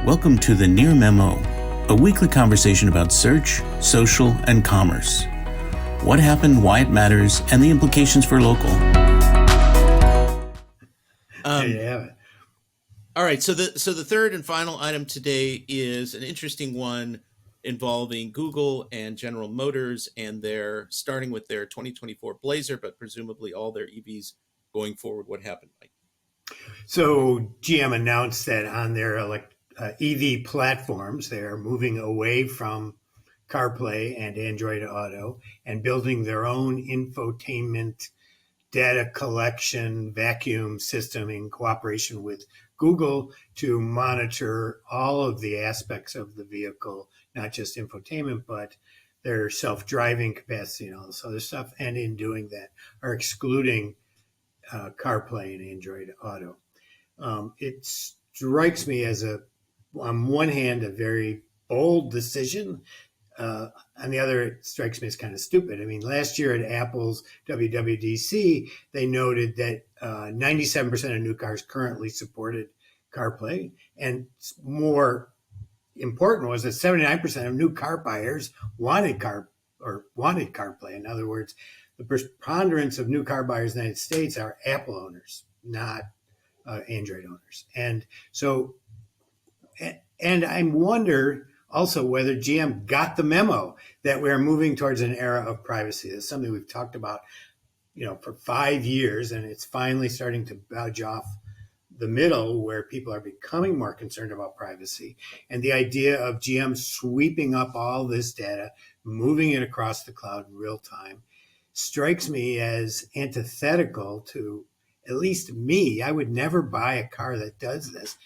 Welcome to the Near Memo, a weekly conversation about search, social, and commerce. What happened, why it matters, and the implications for local. There you have it. All right, so the third and final item today is an interesting one involving Google and General Motors, and they're starting with their 2024 Blazer, but presumably all their EVs going forward. What happened, Mike? So GM announced that on their EV platforms, they are moving away from CarPlay and Android Auto and building their own infotainment data collection vacuum system in cooperation with Google to monitor all of the aspects of the vehicle, not just infotainment, but their self-driving capacity and all this other stuff. And in doing that, are excluding CarPlay and Android Auto. It strikes me as on one hand, a very bold decision. On the other, it strikes me as kind of stupid. I mean, last year at Apple's WWDC, they noted that 97% of new cars currently supported CarPlay. And more important was that 79% of new car buyers wanted CarPlay. In other words, the preponderance of new car buyers in the United States are Apple owners, not Android owners. And so, and I wonder also whether GM got the memo that we're moving towards an era of privacy. That's something we've talked about, for 5 years, and it's finally starting to budge off the middle where people are becoming more concerned about privacy. And the idea of GM sweeping up all this data, moving it across the cloud in real time, strikes me as antithetical to at least me. I would never buy a car that does this.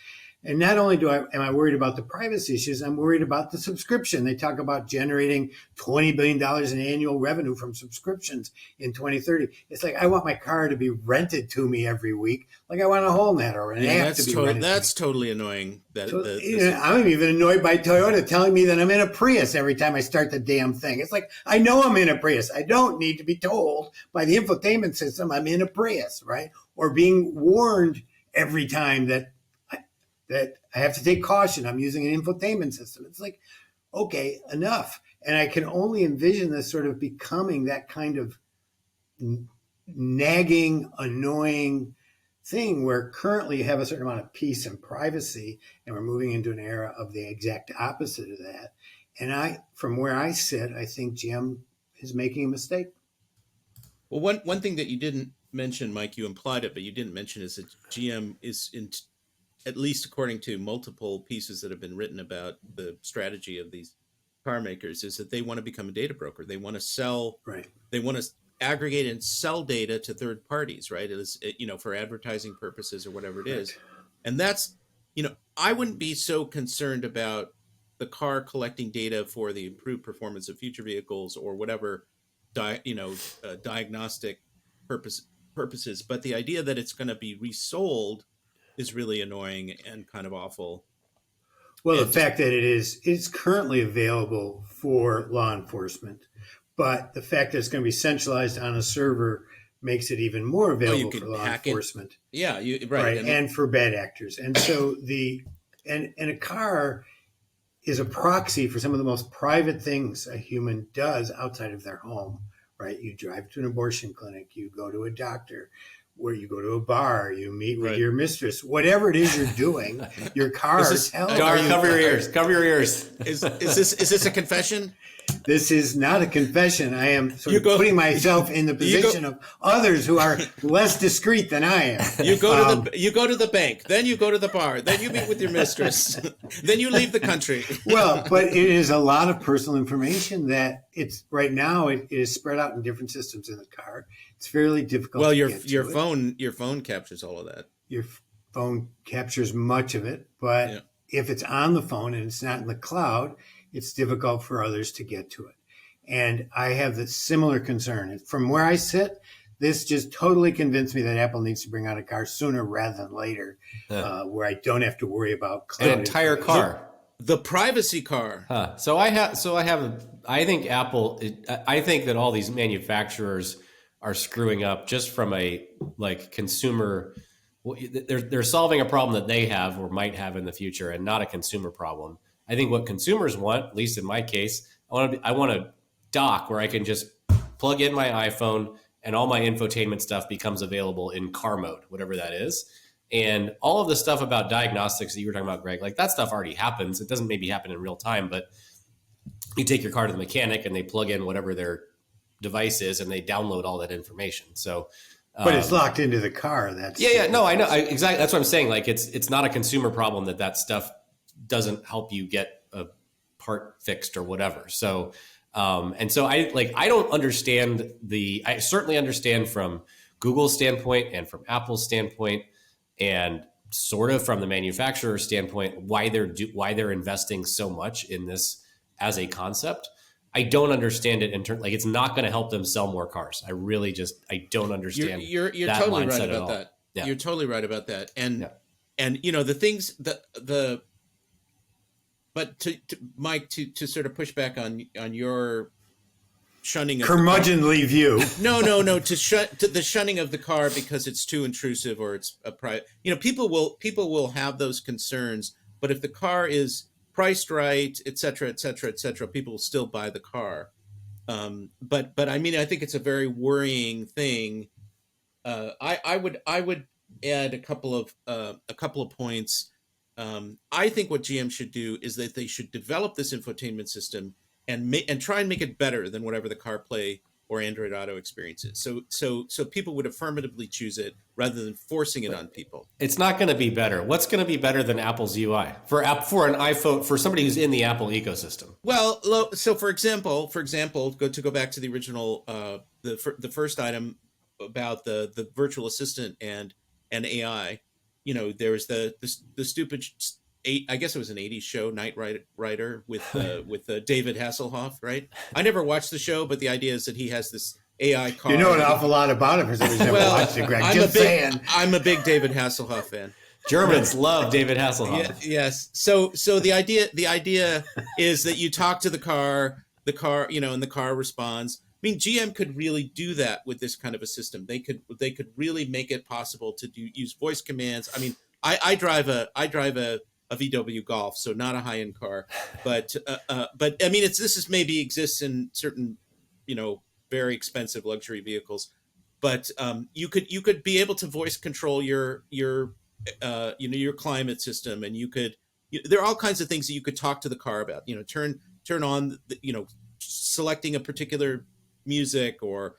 And not only am I worried about the privacy issues, I'm worried about the subscription. They talk about generating $20 billion in annual revenue from subscriptions in 2030. It's like, I want my car to be rented to me every week. Like I want a whole net or an app to be rented. That's totally annoying. I'm even annoyed by Toyota telling me that I'm in a Prius every time I start the damn thing. It's like, I know I'm in a Prius. I don't need to be told by the infotainment system I'm in a Prius, right? Or being warned every time that I have to take caution. I'm using an infotainment system. It's like, okay, enough. And I can only envision this sort of becoming that kind of nagging, annoying thing where currently you have a certain amount of peace and privacy, and we're moving into an era of the exact opposite of that. And from where I sit, I think GM is making a mistake. Well, one thing that you didn't mention, Mike, you implied it, but you didn't mention is that GM is at least according to multiple pieces that have been written about the strategy of these car makers, is that they want to become a data broker. They want to sell, right. They want to aggregate and sell data to third parties, right? It is, for advertising purposes or whatever it is. And that's, I wouldn't be so concerned about the car collecting data for the improved performance of future vehicles or whatever, diagnostic purposes. But the idea that it's going to be resold is really annoying and kind of awful. Well, the fact that it's currently available for law enforcement, but the fact that it's going to be centralized on a server makes it even more available for law enforcement. Yeah, right. And for bad actors. And so and a car is a proxy for some of the most private things a human does outside of their home, right? You drive to an abortion clinic, you go to a doctor, where you go to a bar, you meet with your mistress, whatever it is you're doing, your car cover your ears. Cover your ears. Is this a confession? This is not a confession. I am putting myself in the position of others who are less discreet than I am. You go to the bank, then you go to the bar, then you meet with your mistress, then you leave the country. Well, but it is a lot of personal information that right now it is spread out in different systems in the car. It's fairly difficult. Well, your phone captures all of that. Your phone captures much of it, but if it's on the phone and it's not in the cloud, it's difficult for others to get to it. And I have the similar concern. From where I sit, this just totally convinced me that Apple needs to bring out a car sooner rather than later, where I don't have to worry about cloud. An entire car. The privacy car. I think Apple, I think that all these manufacturers are screwing up just from a consumer well, they're solving a problem that they have or might have in the future, and not a consumer problem. I think what consumers want, at least in my case, I want a dock where I can just plug in my iPhone and all my infotainment stuff becomes available in car mode, whatever that is. And all of the stuff about diagnostics that you were talking about, Greg, like that stuff already happens. It doesn't maybe happen in real time, but you take your car to the mechanic and they plug in whatever their device is and they download all that information. So, but it's locked into the car. That's yeah. No, I know. Exactly. That's what I'm saying. Like it's not a consumer problem that stuff doesn't help you get a part fixed or whatever. So, and so I don't understand I certainly understand from Google's standpoint and from Apple's standpoint and sort of from the manufacturer's standpoint, why they're investing so much in this as a concept. I don't understand it in terms, like it's not going to help them sell more cars. I really I don't understand. You're that totally right mindset about that. Yeah. You're totally right about that. And Yeah. and the things but to Mike, to sort of push back on your shunning of curmudgeonly view. No, to the shunning of the car because it's too intrusive or it's a private. People will have those concerns, but if the car is priced right, et cetera, people will still buy the car. But I mean, I think it's a very worrying thing. I would add a couple of points. I think what GM should do is that they should develop this infotainment system and try and make it better than whatever the CarPlay or Android Auto experience is. So people would affirmatively choose it rather than forcing it on people. It's not going to be better. What's going to be better than Apple's UI for an iPhone for somebody who's in the Apple ecosystem? Well, so for example, go back to the original the first item about the virtual assistant and AI. There was the stupid. I guess it was an '80s show, Knight Rider, with David Hasselhoff, right? I never watched the show, but the idea is that he has this AI car. You know an awful lot about it because I never watched it, Greg. I'm a big David Hasselhoff fan. Germans love David Hasselhoff. Yeah, yes. So the idea is that you talk to the car, and the car responds. I mean, GM could really do that with this kind of a system. They could really make it possible to use voice commands. I mean, I drive a VW Golf, so not a high-end car, but I mean, this maybe exists in certain, very expensive luxury vehicles, but you could be able to voice control your climate system, and there are all kinds of things that you could talk to the car about. Turn on, selecting a particular music or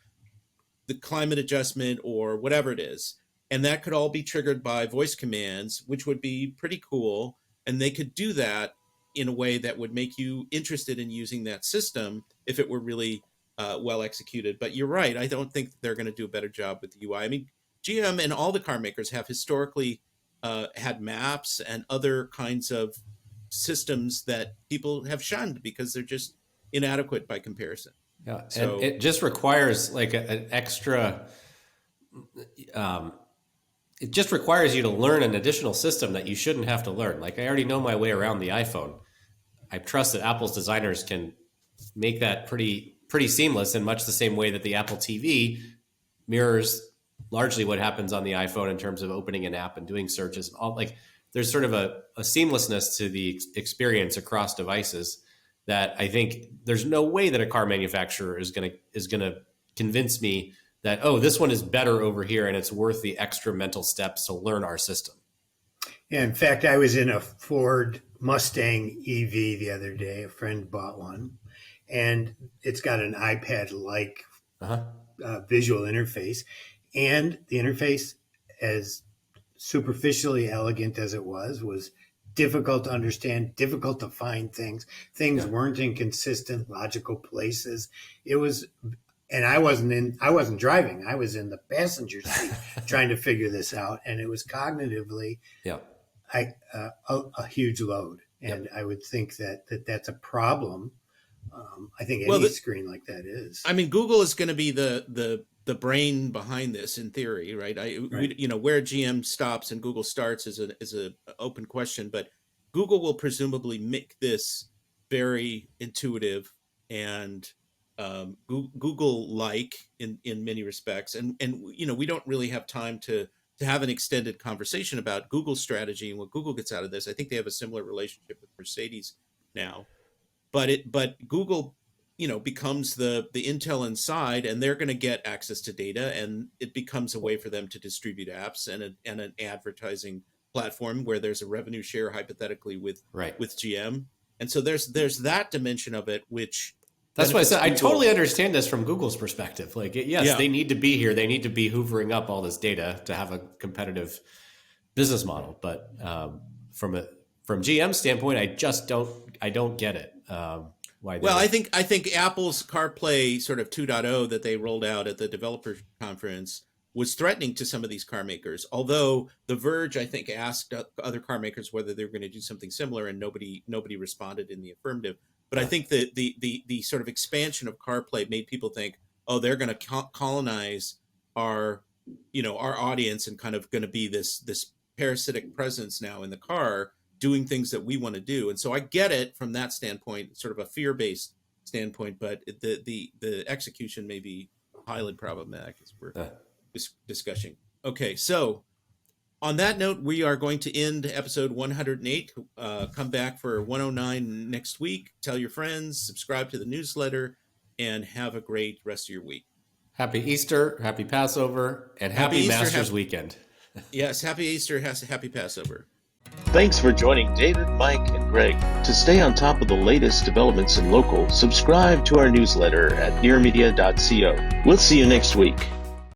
the climate adjustment or whatever it is. And that could all be triggered by voice commands, which would be pretty cool. And they could do that in a way that would make you interested in using that system if it were really well executed. But you're right. I don't think they're going to do a better job with the UI. I mean, GM and all the car makers have historically had maps and other kinds of systems that people have shunned because they're just inadequate by comparison. Yeah, so, and it just requires like an extra. It just requires you to learn an additional system that you shouldn't have to learn. Like I already know my way around the iPhone. I trust that Apple's designers can make that pretty seamless in much the same way that the Apple TV mirrors largely what happens on the iPhone in terms of opening an app and doing searches. All like there's sort of a seamlessness to the experience across devices that I think there's no way that a car manufacturer is gonna convince me that, oh, this one is better over here and it's worth the extra mental steps to learn our system. Yeah, in fact, I was in a Ford Mustang EV the other day. A friend bought one, and it's got an iPad-like visual interface. And the interface, as superficially elegant as it was difficult to understand, difficult to find things. Things weren't in consistent, logical places. It was, and I wasn't driving. I was in the passenger seat trying to figure this out. And it was cognitively a huge load. And I would think that's a problem. I think any screen like that is. I mean, Google is going to be the brain behind this in theory, right? Where GM stops and Google starts is a open question, but Google will presumably make this very intuitive and Google-like in many respects. And we don't really have time to to have an extended conversation about Google's strategy and what Google gets out of this. I think they have a similar relationship with Mercedes now, but Google, becomes the Intel inside, and they're going to get access to data, and it becomes a way for them to distribute apps and an advertising platform where there's a revenue share hypothetically with GM. And so there's that dimension of it, which that's why I said I totally understand this from Google's perspective. Like, yes, they need to be here. They need to be hoovering up all this data to have a competitive business model. But from GM's standpoint, I don't get it. I think Apple's CarPlay sort of 2.0 that they rolled out at the developer conference was threatening to some of these car makers. Although The Verge, I think, asked other car makers whether they were going to do something similar, and nobody responded in the affirmative. But I think that the sort of expansion of CarPlay made people think, oh, they're going to colonize our audience and kind of going to be this parasitic presence now in the car, doing things that we want to do. And so I get it from that standpoint, sort of a fear-based standpoint, but the execution may be highly problematic as we're discussing. Okay, so on that note, we are going to end episode 108. Come back for 109 next week. Tell your friends, subscribe to the newsletter, and have a great rest of your week. Happy Easter, happy Passover, and happy Masters weekend. Yes, happy Easter, happy Passover. Thanks for joining David, Mike, and Greg. To stay on top of the latest developments in local, subscribe to our newsletter at nearmedia.co. We'll see you next week.